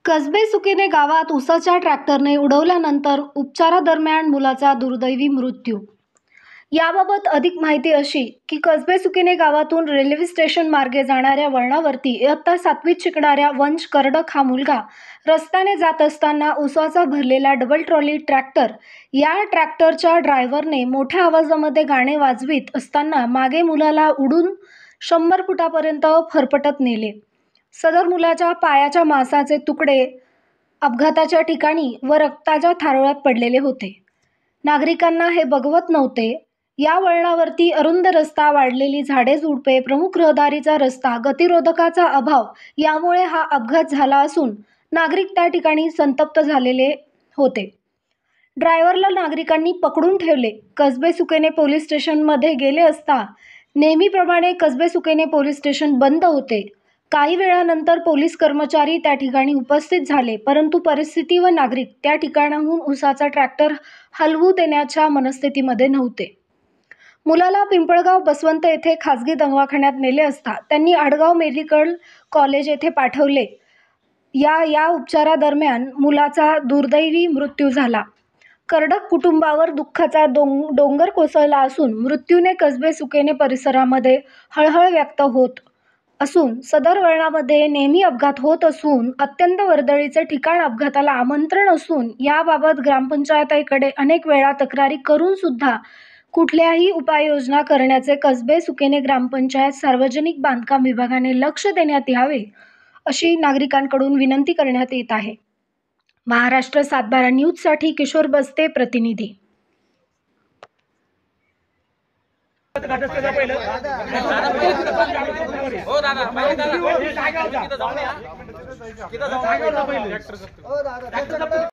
कसबे सुकेने गावात उसाच्या ट्रॅक्टरने उडवल्यानंतर उपचारादरम्यान मुलाचा दुर्दैवी मृत्यू। याबाबत अधिक माहिती अशी की कसबे सुकेने गावातून रेल्वे स्टेशन मार्गे जाणाऱ्या वळणावरती इयत्ता 7वीत शिकणाऱ्या वंश कर्डक हा मुलगा रस्त्याने जात असताना उसाचा भरलेला डबल ट्रॉली ट्रॅक्टर या ट्रॅक्टरच्या ड्रायव्हरने मोठ्या आवाजामध्ये गाणे वाजवित असताना मागे मुलाला उडून 100 फुटापर्यंत फरफटत नेले। सदर मुलाच्या पायाच्या मांसाचे तुकडे अपघाताच्या ठिकाणी व रक्ताच्या थारोळ्यात पडलेले होते। नागरिकांना हे बघवत नव्हते। या वळणावरती अरुंद रस्ता, वाढलेली झाडे झुडपे, प्रमुख रहदारीचा रस्ता, गतिरोधकाचा अभाव यामुळे हा अपघात झाला असून नागरिक त्या ठिकाणी संतप्त झालेले होते। ड्रायव्हरला नागरिकांनी पकडून ठेवले। कसबे सुकेने पोलीस स्टेशनमध्ये गेले असता नेहमीप्रमाणे कसबे सुकेने पोलीस स्टेशन बंद होते। काही वेळानंतर पोलीस कर्मचारी त्या ठिकाणी उपस्थित झाले, परंतु परिस्थिती व नागरिक त्या ठिकाणाहून उसाचा ट्रॅक्टर हलवू देण्याच्या मनस्थितीमध्ये नव्हते। मुलाला पिंपळगाव बसवंत येथे खासगी दवाखान्यात नेले असता त्यांनी आडगाव मेडिकल कॉलेज येथे पाठवले। या उपचारादरम्यान मुलाचा दुर्दैवी मृत्यू झाला। कर्डक कुटुंबावर दुःखाचा डोंगर कोसळला असून मृत्यूने कसबे सुकेने परिसरामध्ये हळहळ व्यक्त होत असून सदर वळणामध्ये नेहमी अपघात होत असून अत्यंत वर्दळीचे ठिकाण अपघाताला आमंत्रण असून याबाबत ग्रामपंचायतीकडे अनेक वेळा तक्रारी करून सुद्धा कुठल्याही उपाययोजना करण्याचे कसबे सुकेने ग्रामपंचायत सार्वजनिक बांधकाम विभागाने लक्ष देण्यात यावे अशी नागरिकांकडून विनंती करण्यात येत आहे। महाराष्ट्र 7/12 न्यूजसाठी किशोर बस्ते, प्रतिनिधी। हो दादा